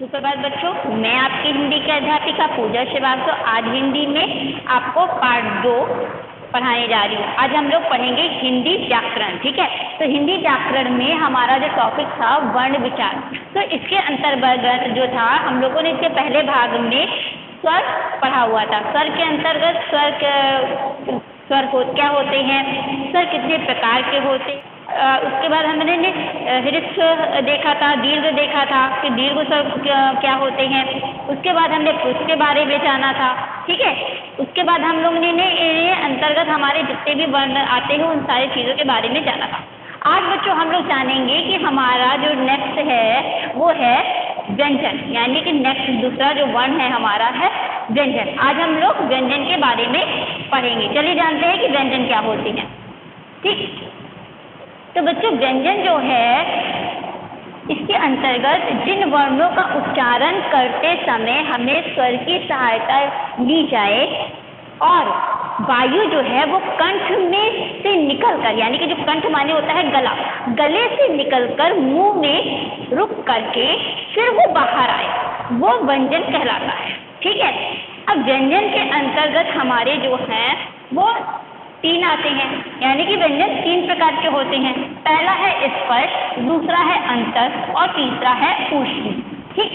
सुप्रभात बच्चों, मैं आपकी हिंदी की अध्यापिका पूजा श्रीवास्तव आज हिंदी में आपको पार्ट 2 पढ़ाने जा रही हूँ। आज हम लोग पढ़ेंगे हिंदी व्याकरण। ठीक है, तो हिंदी व्याकरण में हमारा जो टॉपिक था वर्ण विचार, तो इसके अंतर्गत जो था हम लोगों ने इसके पहले भाग में स्वर पढ़ा हुआ था। स्वर के अंतर्गत स्वर क्या होते हैं, स्वर कितने प्रकार के होते हैं, उसके बाद हमने ह्रस्व देखा था, दीर्घ देखा था कि दीर्घ स्वर क्या होते हैं। उसके बाद हमने पुरुष के बारे में जाना था। ठीक है, उसके बाद हम लोग ने अंतर्गत हमारे जितने भी वर्ण आते हैं उन सारी चीज़ों के बारे में जाना था। आज बच्चों हम लोग जानेंगे कि हमारा जो नेक्स्ट है वो है व्यंजन, यानी कि नेक्स्ट दूसरा जो वर्ण है हमारा है व्यंजन। आज हम लोग व्यंजन के बारे में पढ़ेंगे। चलिए जानते हैं कि व्यंजन क्या होते हैं। ठीक, तो बच्चों व्यंजन जो है इसके अंतर्गत जिन वर्णों का उच्चारण करते समय हमें स्वर की सहायता ली जाए और वायु जो है वो कंठ में से निकलकर, यानी कि जो कंठ माने होता है गला, गले से निकलकर मुंह में रुक करके फिर वो बाहर आए, वो व्यंजन कहलाता है। ठीक है, अब व्यंजन के अंतर्गत हमारे जो हैं वो 3 आते हैं, यानी कि व्यंजन 3 प्रकार के होते हैं। पहला है स्पर्श, दूसरा है अंतस्थ और तीसरा है ऊष्मी। ठीक,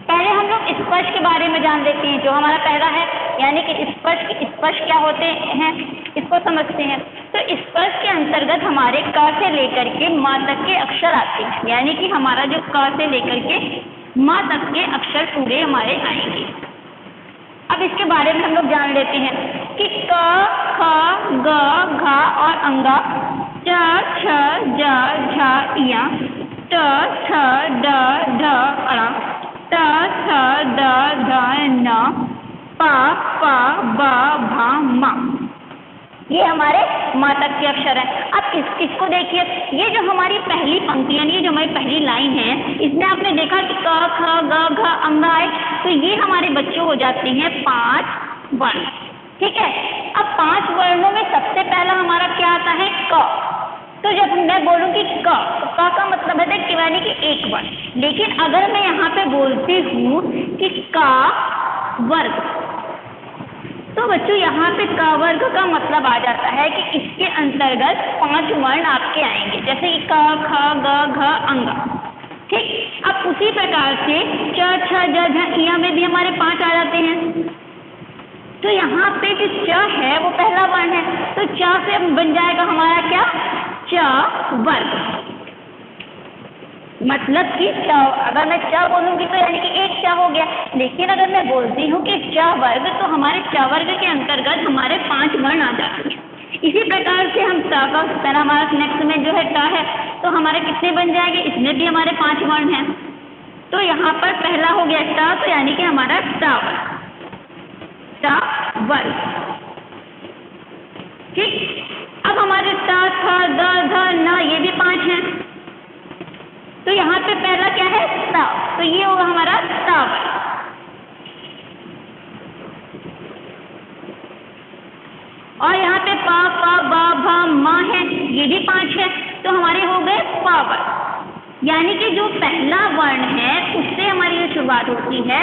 पहले हम लोग स्पर्श के बारे में जान लेते हैं। जो हमारा पहला है यानी कि स्पर्श क्या होते हैं इसको समझते हैं। तो स्पर्श के अंतर्गत हमारे क से लेकर के माँ तक के अक्षर आते हैं, यानी कि हमारा जो क से लेकर के माँ तक के अक्षर पूरे हमारे आएंगे। अब इसके बारे में हम लोग जान लेते हैं कि क, ख, ग, घ और अंगा, च, छ, ज, झ, इया, ट, थ, ड, ढ, अ, त, थ, द, ध, न, प, प, ब, भ, म, ये हमारे माँ तक के अक्षर हैं। अब इसको देखिए, ये जो हमारी पहली पंक्ति यानी जो हमारी पहली लाइन है, इसमें आपने देखा कि क, ख, ग, घ, अंग आए, तो ये हमारे बच्चों हो जाते हैं 5 वर्ण। ठीक है, अब 5 वर्णों में सबसे पहला हमारा क्या आता है क। तो जब मैं बोलूँगी क, तो क का मतलब है कि यानी कि एक वर्ण। लेकिन अगर मैं यहाँ पे बोलती हूँ कि क वर्ग, तो बच्चों यहाँ पे क वर्ग का मतलब आ जाता है कि इसके अंतर्गत 5 वर्ण आपके आएंगे, जैसे कि क, ख, ग, घ, अंग। ठीक, अब उसी प्रकार से च, छ, ज, झ, इया में भी हमारे 5 आ जाते हैं। तो यहाँ पे जो च है वो पहला वर्ण है, तो च से बन जाएगा हमारा क्या, च वर्ग। मतलब कि च, अगर मैं च बोलूँगी तो यानी कि एक च हो गया। लेकिन अगर मैं बोलती हूँ कि च वर्ग, तो हमारे च वर्ग के अंतर्गत हमारे 5 वर्ण आ जाते हैं। इसी प्रकार से हम ट का पहला हमारा नेक्स्ट में जो है ट है, तो हमारे कितने बन जाएंगे, इसमें भी हमारे 5 वर्ण हैं। तो यहाँ पर पहला हो गया ट, तो यानी कि हमारा ट वर्ग। ठीक, अब हमारे ट, थ, द, ध, न ये भी 5 हैं। तो यहाँ पे पहला क्या है ट, तो ये होगा हमारा ट वर्ग। और यहाँ पे प, फ, ब, भ, म है, ये भी 5 है, तो हमारे हो गए प वर्ग। यानी कि जो पहला वर्ण है उससे हमारी जो शुरुआत होती है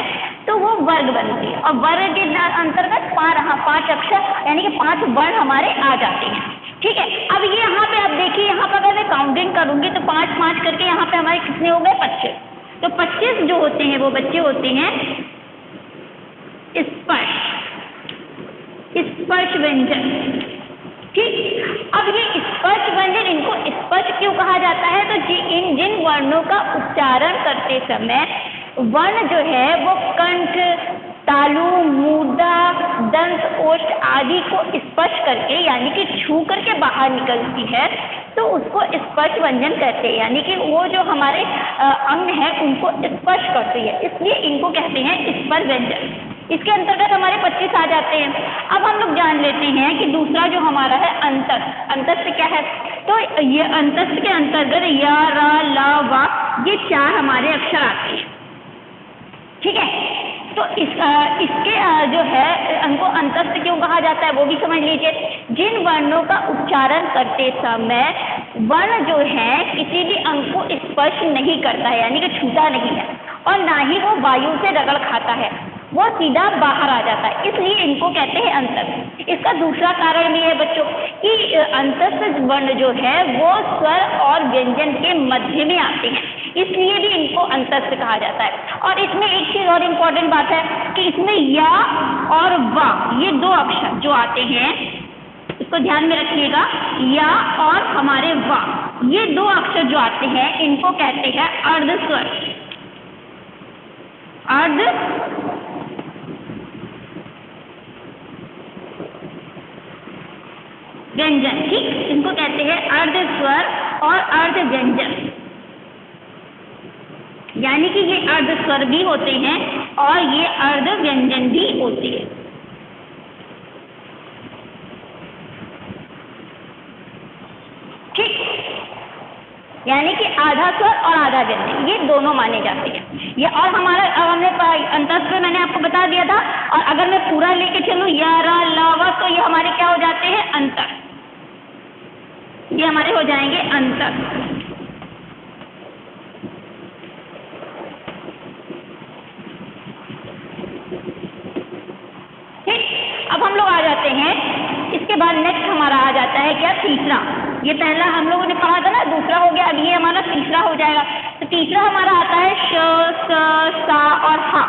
तो वो वर्ग बनती है, और वर्ग के अंतर्गत 5 अक्षर यानी कि 5 वर्ण हमारे आ जाते हैं। ठीक है, अब ये यहाँ पे आप देखिए, यहाँ पर अगर मैं काउंटिंग करूंगी तो 5 करके यहाँ पे हमारे कितने हो गए, 25। तो 25 जो होते हैं वो बच्चे होते हैं स्पर्श व्यंजन। ठीक, अब ये स्पर्श व्यंजन, इनको स्पर्श क्यों कहा जाता है, तो जिन वर्णों का उच्चारण करते समय वर्ण जो है वो कंठ, तालु, मूर्धा, दंत, ओष्ठ आदि को स्पर्श करके यानी कि छू करके बाहर निकलती है, तो उसको स्पर्श व्यंजन कहते हैं। यानी कि वो जो हमारे अंग है उनको स्पर्श करती है, इसलिए इनको कहते हैं स्पर्श व्यंजन। इसके अंतर्गत हमारे 25 आ जाते हैं। अब हम लोग जान लेते हैं कि दूसरा जो हमारा है अंतस्थ। अंतस्थ क्या है, तो ये अंतस्थ के अंतर्गत य, र, ल, व ये 4 हमारे अक्षर आते हैं। ठीक है, तो इसके जो है इनको अंतस्थ क्यों कहा जाता है वो भी समझ लीजिए। जिन वर्णों का उच्चारण करते समय वर्ण जो है किसी भी अंग को स्पर्श नहीं करता है, यानी कि छूता नहीं है, और ना ही वो वायु से रगड़ खाता है, वो सीधा बाहर आ जाता है, इसलिए इनको कहते हैं अंतस्थ। इसका दूसरा कारण भी है बच्चों कि अंतस्थ वर्ण जो है वो स्वर और व्यंजन के मध्य में आते हैं, इसलिए भी इनको अंतस्थ कहा जाता है। और इसमें एक चीज और इम्पोर्टेंट बात है कि इसमें या और वा ये दो अक्षर जो आते हैं, इसको ध्यान में रखिएगा, या और हमारे वा ये दो अक्षर जो आते हैं इनको कहते हैं अर्ध स्वर, अर्ध व्यंजन। ठीक, इनको कहते हैं अर्ध स्वर और अर्ध व्यंजन, यानी कि ये अर्ध स्वर भी होते हैं और ये अर्ध व्यंजन भी होते हैं। ठीक, यानी कि आधा स्वर और आधा व्यंजन ये दोनों माने जाते हैं। ये और हमारा अब हमने अंतस्थ मैंने आपको बता दिया था, और अगर मैं पूरा लेके चलूं या रा ला वा तो ये हमारे क्या हो जाते हैं अंतस्थ, ये हमारे हो जाएंगे अंतस्थ। ठीक, अब हम लोग आ जाते हैं, इसके बाद नेक्स्ट हमारा आ जाता है क्या, तीसरा। ये पहला हम लोगों ने पढ़ा था ना, दूसरा हो गया, अब ये हमारा तीसरा हो जाएगा। तो तीसरा हमारा आता है श, स, सा और हा।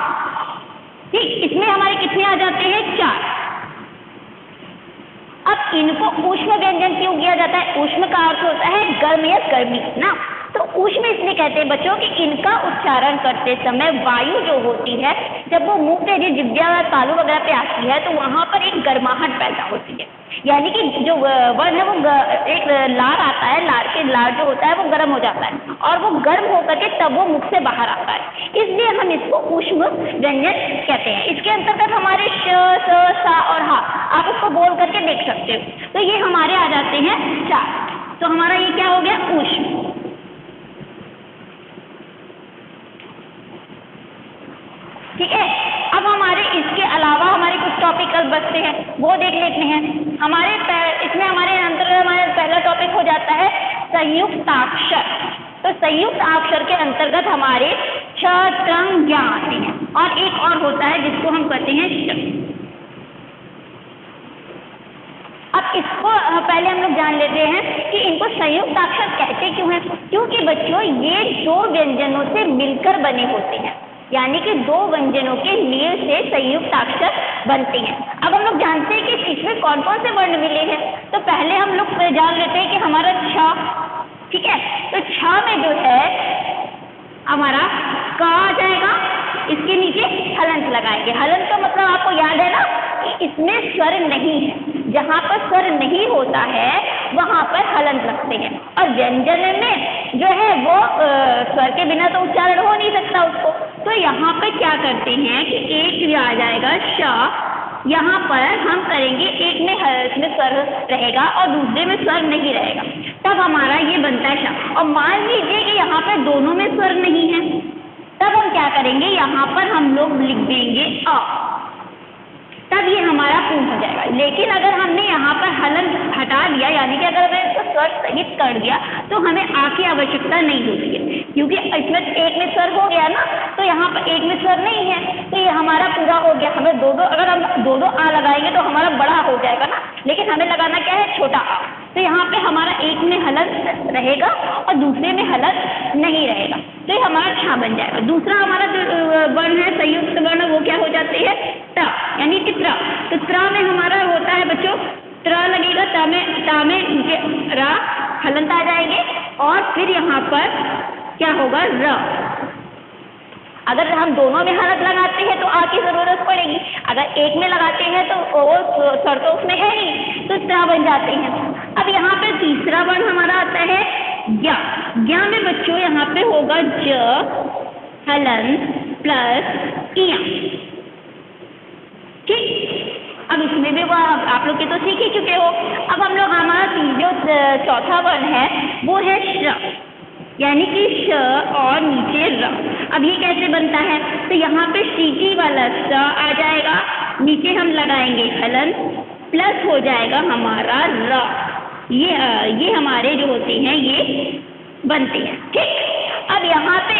ठीक, इसमें हमारे कितने आ जाते हैं, 4। अब इनको ऊष्म व्यंजन क्यों किया जाता है? ऊष्म का अर्थ होता है गर्म या गर्मी ना, तो ऊष्म इसलिए कहते हैं बच्चों कि इनका उच्चारण करते समय वायु जो होती है जब वो मुंह पे जिभ्या तालू वगैरह पे आती है तो वहां पर एक गर्माहट पैदा होती है, यानी कि जो वर्ण है वो एक लार आता है, लार जो होता है वो गर्म हो जाता है और वो गर्म होकर के तब वो मुख से बाहर आता है, इसलिए हम इसको ऊष्म व्यंजन कहते हैं। इसके अंतर्गत हमारे श, स, सा और हा आप इसको बोल करके देख सकते हो, तो ये हमारे आ जाते हैं 4। तो हमारा ये क्या हो गया, ऊष्म। ठीक है, अब हमारे इसके अलावा हमारे कुछ टॉपिक अब बचते हैं वो देख लेते हैं। इसमें हमारे अंतर्गत हमारा पहला टॉपिक हो जाता है संयुक्ताक्षर। तो संयुक्त अक्षर के अंतर्गत हमारे छ, त्रंग, ज्ञ आते हैं और एक और होता है जिसको हम कहते हैं श। अब इसको पहले हम लोग जान लेते हैं कि इनको संयुक्त अक्षर कहते क्यों हैं। क्योंकि बच्चों ये 2 व्यंजनों से मिलकर बने होते हैं, यानी कि 2 व्यंजनों के मेल से संयुक्त अक्षर बनते हैं। अब हम लोग जानते हैं कि इसमें कौन कौन से वर्ण मिले हैं, तो पहले हम लोग जान लेते हैं कि हमारा छ। ठीक है, तो छ में जो है हमारा क आ जाएगा, इसके नीचे हलंत लगाएंगे। हलंत का मतलब आपको याद है ना कि इसमें स्वर नहीं है, जहाँ पर स्वर नहीं होता है वहाँ पर हलंत लगते हैं। और व्यंजन में जो है वो स्वर के बिना तो उच्चारण हो नहीं सकता उसको, तो यहाँ पर क्या करते हैं कि एक आ जाएगा श, यहाँ पर हम करेंगे एक में स्वर रहेगा और दूसरे में स्वर नहीं रहेगा, तब हमारा ये बनता है श। और मान लीजिए कि यहाँ पर दोनों में स्वर नहीं है, तब हम क्या करेंगे, यहाँ पर हम लोग लिख देंगे अ, तब ये हमारा पूर्ण हो जाएगा। लेकिन अगर हमने यहाँ पर हलंत हटा दिया, यानी कि अगर हमें इसको स्वर सहित कर दिया तो हमें आ की आवश्यकता नहीं होती है, क्योंकि इसमें एक में स्वर हो गया ना, तो यहाँ पर एक में स्वर नहीं है, तो ये हमारा पूरा हो गया। हमें अगर हम दो आ लगाएंगे तो हमारा बड़ा हो जाएगा ना, लेकिन हमें लगाना क्या है, छोटा आ। तो यहाँ पे हमारा एक में हलंत रहेगा और दूसरे में हलंत नहीं रहेगा, तो ये हमारा छ बन जाएगा। दूसरा हमारा वर्ण है संयुक्त वर्ण, वो क्या हो जाते हैं, ट, यानी कि त्र। तो त्र में हमारा होता है बच्चों त्र लगेगा, ता में नीचे रा हलंत आ जाएंगे और फिर यहाँ पर क्या होगा, र। अगर हम दोनों में हलंत लगाते हैं तो आ की जरूरत पड़ेगी, अगर एक में लगाते हैं तो वो स्वर तो उसमें है ही, तो त्र बन जाते हैं। अब यहाँ पे तीसरा वर्ण हमारा आता है ज्ञ। ज्ञ में बच्चों यहाँ पे होगा ज हलंत प्लस इया। ठीक, अब इसमें भी वो आप लोग के तो सीख ही चुके हो। अब हम लोग हमारा जो चौथा वर्ण है वो है श, यानी कि श और नीचे र। अब ये कैसे बनता है, तो यहाँ पे सीटी वाला स आ जाएगा, नीचे हम लगाएंगे हलंत प्लस हो जाएगा हमारा र। ये हमारे जो होते हैं ये बनते हैं। ठीक, अब यहाँ पे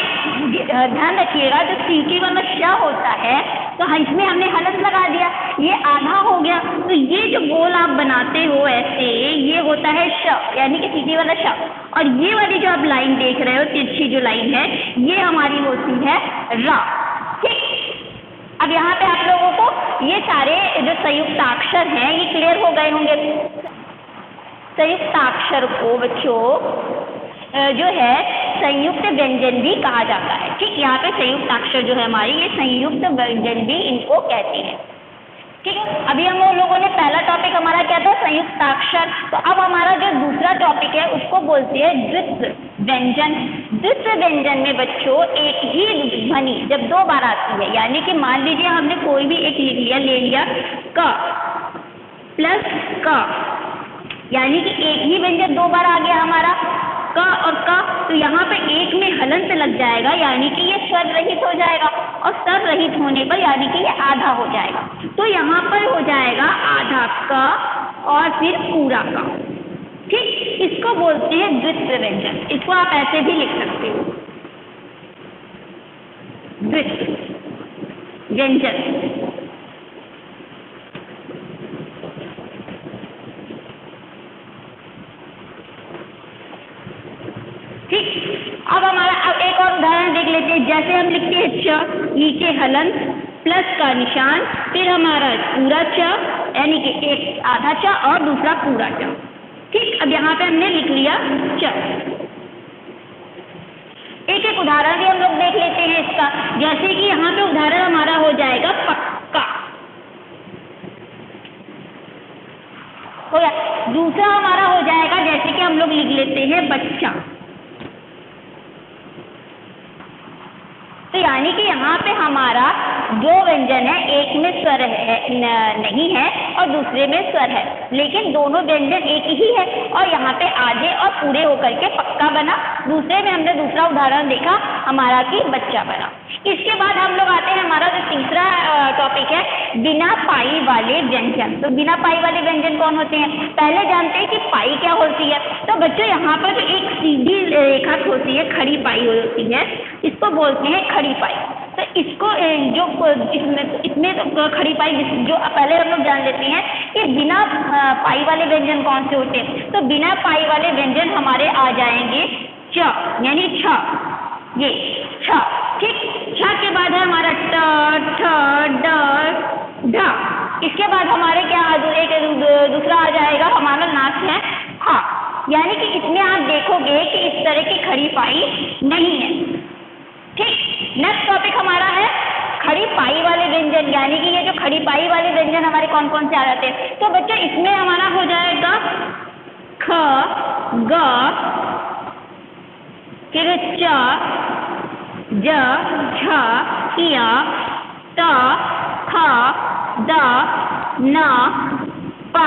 ध्यान रखिएगा, जो सीटी वाला श होता है तो इसमें हमने हलंत लगा दिया, ये आधा हो गया। तो ये जो गोल आप बनाते हो ऐसे, ये होता है श, यानी कि सीटी वाला श। और ये वाली जो आप लाइन देख रहे हो, तिरछी जो लाइन है, ये हमारी होती है र। ठीक, अब यहाँ पे आप लोगों को ये सारे जो संयुक्ताक्षर हैं ये क्लियर हो गए होंगे। संयुक्ताक्षर को बच्चों जो है संयुक्त व्यंजन भी कहा जाता है। ठीक, यहाँ पे संयुक्ताक्षर जो है हमारी, ये संयुक्त व्यंजन भी इनको कहते हैं। ठीक है, अभी हम लोगों ने पहला टॉपिक हमारा क्या था, संयुक्ताक्षर। तो अब हमारा जो दूसरा टॉपिक है उसको बोलते हैं द्वित्व व्यंजन। द्वित्व व्यंजन में बच्चों एक ही ध्वनि जब दो बार आती है, यानी कि मान लीजिए हमने कोई भी एक लिख लिया, ले लिया क प्लस क, यानी कि एक ही व्यंजन दो बार आ गया हमारा क और क, तो यहाँ पे एक में हलंत लग जाएगा, यानी कि ये स्वर रहित हो जाएगा। और स्वर रहित होने पर यानी कि ये आधा हो जाएगा। तो यहाँ पर हो जाएगा आधा क और फिर पूरा क। ठीक, इसको बोलते हैं द्वित्व व्यंजन। इसको आप ऐसे भी लिख सकते हो, द्वित्व व्यंजन। ठीक, अब हमारा अब एक और उदाहरण देख लेते हैं। जैसे हम लिखते हैं च, नीचे हलंत प्लस का निशान, फिर हमारा पूरा च, यानी कि एक आधा च और दूसरा पूरा च। ठीक, अब यहाँ पे हमने लिख लिया च। एक एक उदाहरण भी हम लोग देख लेते हैं इसका। जैसे कि यहाँ पे उदाहरण हमारा हो जाएगा पक्का, हो गया। दूसरा हमारा हो जाएगा, जैसे कि हम लोग लिख लेते हैं बच्चा। तो यानी कि यहाँ पे हमारा दो व्यंजन है, एक में स्वर नहीं है और दूसरे में स्वर है, लेकिन दोनों व्यंजन एक ही है। और यहाँ पे आधे और पूरे होकर के पक्का बना। दूसरे में हमने दूसरा उदाहरण देखा हमारा कि बच्चा बना। इसके बाद हम लोग आते हैं, हमारा जो तीसरा टॉपिक है बिना पाई वाले व्यंजन। तो बिना पाई वाले व्यंजन कौन होते हैं? पहले जानते हैं कि पाई क्या होती है। तो बच्चों यहाँ पर जो एक सीधी रेखा होती है, खड़ी पाई होती है, इसको बोलते हैं खड़ी पाई। तो इसको जो इसमें तो खड़ी पाई जो पहले हम लोग जान लेते हैं कि बिना पाई वाले व्यंजन कौन से होते हैं। तो बिना पाई वाले व्यंजन हमारे आ जाएंगे च, यानी छ, ये छ। ठीक, छ के बाद है हमारा ट, ठ, ड, ढ। इसके बाद हमारे क्या एक दूसरा आ जाएगा, हमारा नाक है हा। यानी कि इसमें आप देखोगे कि इस तरह की खड़ी पाई नहीं है। ठीक, नेक्स्ट टॉपिक हमारा है खड़ी पाई वाले व्यंजन, यानी कि ये जो खड़ी पाई वाले व्यंजन हमारे कौन कौन से आ जाते हैं। तो बच्चों इसमें हमारा हो जाएगा ख, ग, फिर च, ज, झ, य, त, थ, द, न, प,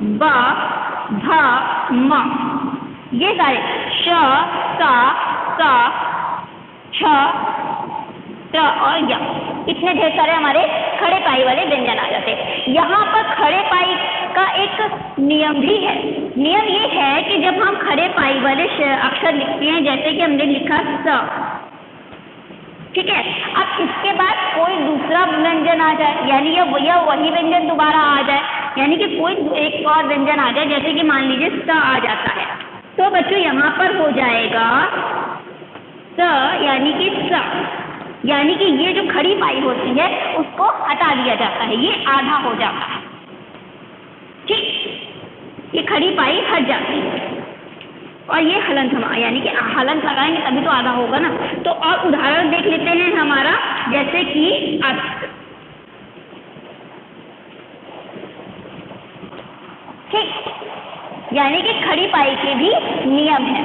ब, भ, म। ये सारे श, स, स, छ, ट और य, इतने ढेर सारे हमारे खड़े पाई वाले व्यंजन आ जाते हैं। यहाँ पर खड़े पाई का एक नियम भी है। नियम ये है कि जब हम खड़े पाई वाले अक्षर लिखते हैं, जैसे कि हमने लिखा स, ठीक है, अब इसके बाद कोई दूसरा व्यंजन आ जाए, यानी यह वही व्यंजन दोबारा आ जाए, यानी कि कोई एक और व्यंजन आ जाए, जैसे कि मान लीजिए स आ जाता है। तो बच्चों यहाँ पर हो जाएगा स, यानी कि स, यानी कि ये जो खड़ी पाई होती है उसको हटा दिया जाता है, ये आधा हो जाता है। ठीक, ये खड़ी पाई हट जाती है और ये हलंत यानी कि हलंत लगाएंगे तभी तो आधा होगा ना। तो और उदाहरण देख लेते हैं हमारा, जैसे कि अस्त। ठीक, यानी कि खड़ी पाई के भी नियम है।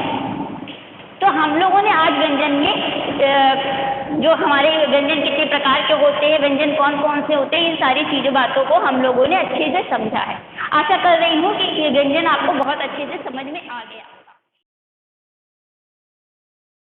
तो हम लोगों ने आज व्यंजन में जो हमारे व्यंजन कितने प्रकार के होते हैं, व्यंजन कौन कौन से होते हैं, इन सारी चीज़ों बातों को हम लोगों ने अच्छे से समझा है। आशा कर रही हूँ कि ये व्यंजन आपको बहुत अच्छे से समझ में आ गया।